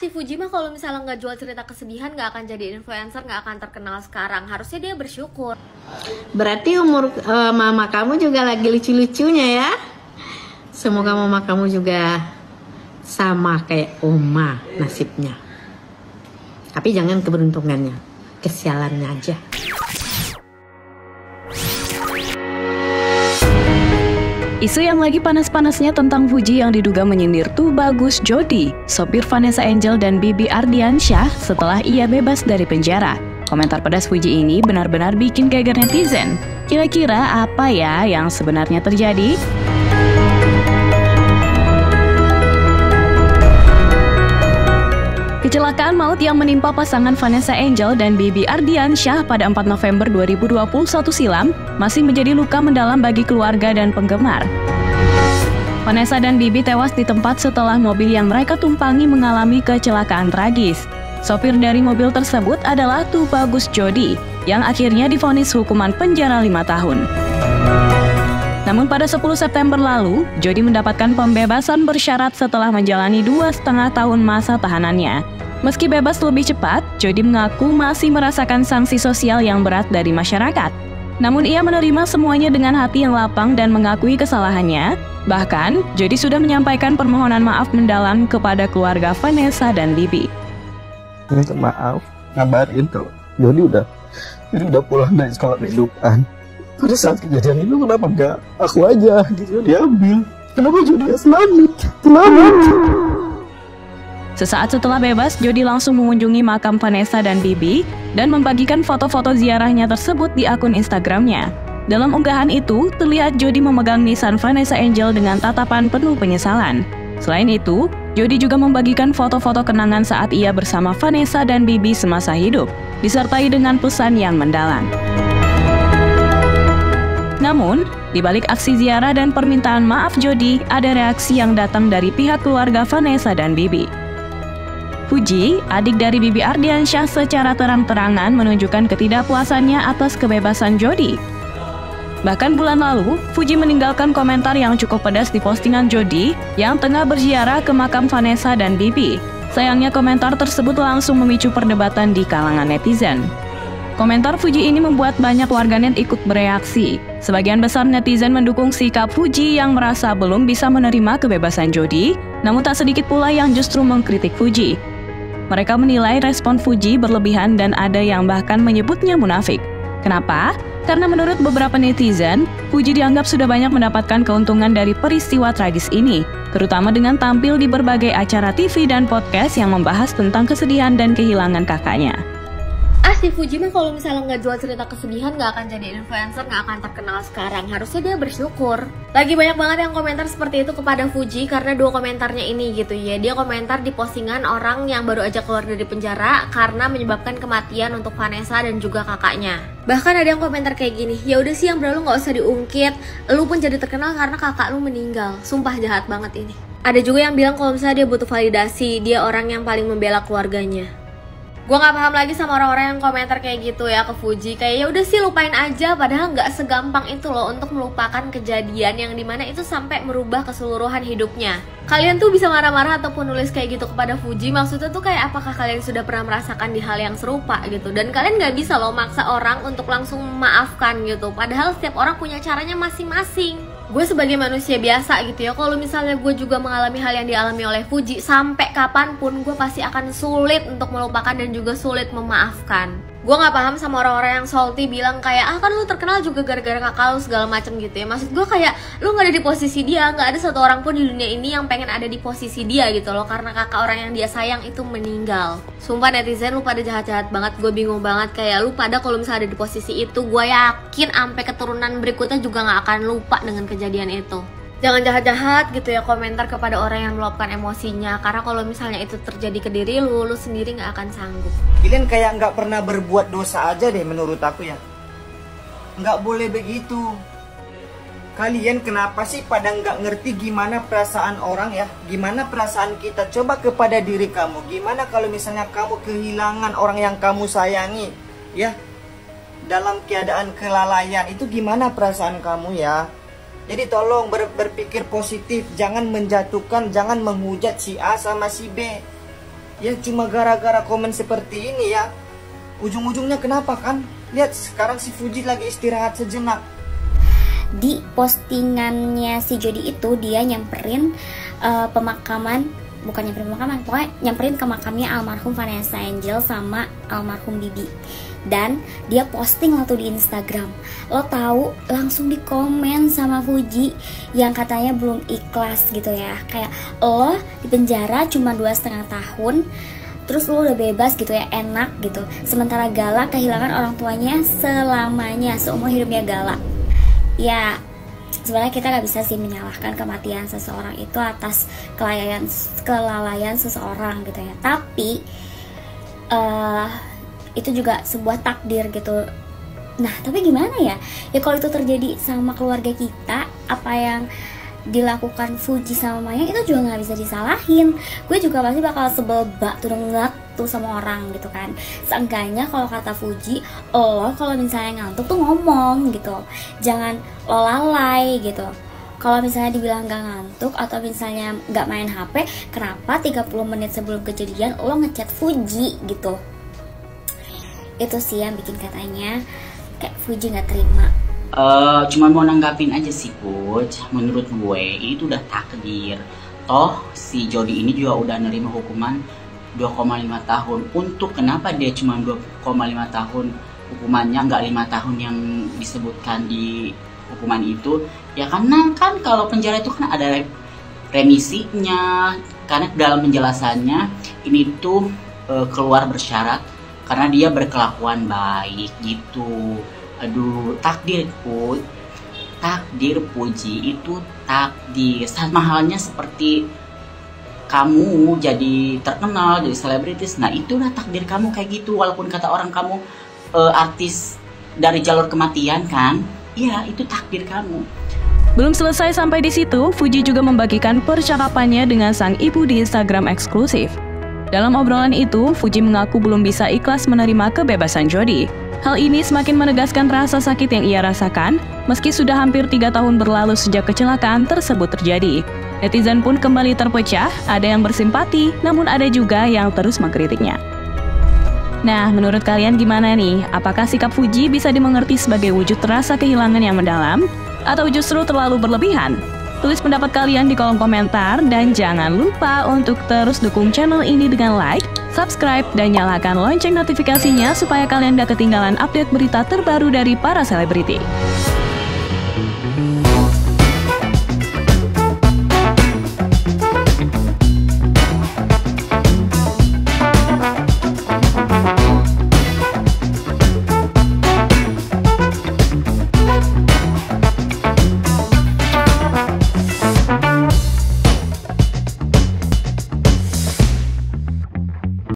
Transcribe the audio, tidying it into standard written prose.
Si Fuji mah kalau misalnya nggak jual cerita kesedihan nggak akan jadi influencer, nggak akan terkenal sekarang. Harusnya dia bersyukur. Berarti umur mama kamu juga lagi lucu-lucunya ya. Semoga mama kamu juga sama kayak Oma nasibnya. Tapi jangan keberuntungannya, kesialannya aja. Isu yang lagi panas-panasnya tentang Fuji yang diduga menyindir Tubagus Jody, sopir Vanessa Angel dan Bibi Ardiansyah setelah ia bebas dari penjara. Komentar pedas Fuji ini benar-benar bikin geger netizen. Kira-kira apa ya yang sebenarnya terjadi? Kecelakaan maut yang menimpa pasangan Vanessa Angel dan Bibi Ardiansyah pada 4 November 2021 silam masih menjadi luka mendalam bagi keluarga dan penggemar. Vanessa dan Bibi tewas di tempat setelah mobil yang mereka tumpangi mengalami kecelakaan tragis. Sopir dari mobil tersebut adalah Tubagus Jody, yang akhirnya divonis hukuman penjara 5 tahun. Namun pada 10 September lalu, Jody mendapatkan pembebasan bersyarat setelah menjalani 2,5 tahun masa tahanannya. Meski bebas lebih cepat, Jody mengaku masih merasakan sanksi sosial yang berat dari masyarakat. Namun ia menerima semuanya dengan hati yang lapang dan mengakui kesalahannya. Bahkan, Jody sudah menyampaikan permohonan maaf mendalam kepada keluarga Vanessa dan Bibi. Minta maaf, ngabarin kalau Jody udah pulang dari sekolah kehidupan. Pada saat kejadian itu kenapa enggak aku aja gitu diambil? Kenapa Jody selamat? Sesaat setelah bebas, Jody langsung mengunjungi makam Vanessa dan Bibi dan membagikan foto-foto ziarahnya tersebut di akun Instagramnya. Dalam unggahan itu, terlihat Jody memegang nisan Vanessa Angel dengan tatapan penuh penyesalan. Selain itu, Jody juga membagikan foto-foto kenangan saat ia bersama Vanessa dan Bibi semasa hidup, disertai dengan pesan yang mendalam. Namun, di balik aksi ziarah dan permintaan maaf Jody, ada reaksi yang datang dari pihak keluarga Vanessa dan Bibi. Fuji, adik dari Bibi Ardiansyah, secara terang-terangan menunjukkan ketidakpuasannya atas kebebasan Jody. Bahkan bulan lalu, Fuji meninggalkan komentar yang cukup pedas di postingan Jody yang tengah berziarah ke makam Vanessa dan Bibi. Sayangnya komentar tersebut langsung memicu perdebatan di kalangan netizen. Komentar Fuji ini membuat banyak warganet ikut bereaksi. Sebagian besar netizen mendukung sikap Fuji yang merasa belum bisa menerima kebebasan Jody, namun tak sedikit pula yang justru mengkritik Fuji. Mereka menilai respon Fuji berlebihan dan ada yang bahkan menyebutnya munafik. Kenapa? Karena menurut beberapa netizen, Fuji dianggap sudah banyak mendapatkan keuntungan dari peristiwa tragis ini, terutama dengan tampil di berbagai acara TV dan podcast yang membahas tentang kesedihan dan kehilangan kakaknya. Si Fuji mah kalau misalnya nggak jual cerita kesedihan nggak akan jadi influencer, nggak akan terkenal sekarang. Harusnya dia bersyukur. Lagi banyak banget yang komentar seperti itu kepada Fuji karena dua komentarnya ini gitu ya. Dia komentar di postingan orang yang baru aja keluar dari penjara karena menyebabkan kematian untuk Vanessa dan juga kakaknya. Bahkan ada yang komentar kayak gini, ya udah sih yang berlalu nggak usah diungkit. Lu pun jadi terkenal karena kakak lu meninggal. Sumpah jahat banget ini. Ada juga yang bilang kalau misalnya dia butuh validasi, dia orang yang paling membela keluarganya. Gue gak paham lagi sama orang-orang yang komentar kayak gitu ya ke Fuji. Kayak ya udah sih lupain aja, padahal gak segampang itu loh untuk melupakan kejadian yang dimana itu sampai merubah keseluruhan hidupnya. Kalian tuh bisa marah-marah ataupun nulis kayak gitu kepada Fuji, maksudnya tuh kayak apakah kalian sudah pernah merasakan di hal yang serupa gitu. Dan kalian gak bisa loh maksa orang untuk langsung memaafkan gitu, padahal setiap orang punya caranya masing-masing. Gue sebagai manusia biasa gitu ya, kalau misalnya gue juga mengalami hal yang dialami oleh Fuji, sampai kapanpun gue pasti akan sulit untuk melupakan dan juga sulit memaafkan. Gue gak paham sama orang-orang yang salty bilang kayak kan lu terkenal juga gara-gara kakak lu segala macem gitu ya. Maksud gue kayak lu gak ada di posisi dia, gak ada satu orang pun di dunia ini yang pengen ada di posisi dia gitu loh, karena kakak orang yang dia sayang itu meninggal. Sumpah netizen lu pada jahat-jahat banget, gue bingung banget. Kayak lu pada kalau misalnya ada di posisi itu, gue yakin sampai keturunan berikutnya juga gak akan lupa dengan kejadian itu. Jangan jahat-jahat gitu ya komentar kepada orang yang meluapkan emosinya, karena kalau misalnya itu terjadi ke diri lu sendiri gak akan sanggup. Kalian kayak nggak pernah berbuat dosa aja deh menurut aku ya. Nggak boleh begitu. Kalian kenapa sih pada nggak ngerti gimana perasaan orang ya? Gimana perasaan kita? Coba kepada diri kamu. Gimana kalau misalnya kamu kehilangan orang yang kamu sayangi ya? Dalam keadaan kelalaian itu gimana perasaan kamu ya? Jadi tolong berpikir positif. Jangan menjatuhkan, jangan menghujat si A sama si B. Ya cuma gara-gara komen seperti ini ya. Ujung-ujungnya kenapa kan? Lihat sekarang si Fuji lagi istirahat sejenak. Di postingannya si Jody itu dia nyamperin pemakaman, bukan nyamperin pemakaman, pokoknya nyamperin ke makamnya almarhum Vanessa Angel sama almarhum Bibi. Dan dia posting waktu di Instagram. Lo tahu, langsung di komen sama Fuji yang katanya belum ikhlas gitu ya. Kayak lo di penjara cuma 2,5 tahun, terus lo udah bebas gitu ya, enak gitu. Sementara Gala kehilangan orang tuanya selamanya, seumur hidupnya Gala. Ya sebenarnya kita gak bisa sih menyalahkan kematian seseorang itu atas kelalaian seseorang gitu ya. Tapi itu juga sebuah takdir gitu. Nah tapi gimana ya? Ya kalau itu terjadi sama keluarga kita, apa yang dilakukan Fuji sama Maya itu juga nggak bisa disalahin. Gue juga pasti bakal sebel bak tuh dengar tuh sama orang gitu kan. Seenggaknya kalau kata Fuji, lo kalau misalnya ngantuk tuh ngomong gitu, jangan lo lalai gitu. Kalau misalnya dibilang gak ngantuk atau misalnya gak main HP, kenapa 30 menit sebelum kejadian lo ngechat Fuji gitu? Itu sih yang bikin katanya kayak Fuji gak terima. Cuma mau nanggapin aja sih Coach. Menurut gue itu udah takdir. Toh si Jody ini juga udah nerima hukuman 2,5 tahun. Untuk kenapa dia cuma 2,5 tahun hukumannya, nggak 5 tahun yang disebutkan di hukuman itu? Ya karena kan kalau penjara itu kan ada remisinya. Karena dalam penjelasannya ini tuh keluar bersyarat karena dia berkelakuan baik gitu. Aduh, takdir Puji itu takdir. Sama halnya seperti kamu jadi terkenal, jadi selebritis. Nah itulah takdir kamu kayak gitu. Walaupun kata orang kamu artis dari jalur kematian kan, iya itu takdir kamu. Belum selesai sampai di situ, Fuji juga membagikan percakapannya dengan sang ibu di Instagram eksklusif. Dalam obrolan itu, Fuji mengaku belum bisa ikhlas menerima kebebasan Jody. Hal ini semakin menegaskan rasa sakit yang ia rasakan, meski sudah hampir 3 tahun berlalu sejak kecelakaan tersebut terjadi. Netizen pun kembali terpecah, ada yang bersimpati, namun ada juga yang terus mengkritiknya. Nah, menurut kalian gimana nih? Apakah sikap Fuji bisa dimengerti sebagai wujud rasa kehilangan yang mendalam? Atau justru terlalu berlebihan? Tulis pendapat kalian di kolom komentar, dan jangan lupa untuk terus dukung channel ini dengan like, subscribe, dan nyalakan lonceng notifikasinya supaya kalian gak ketinggalan update berita terbaru dari para selebriti.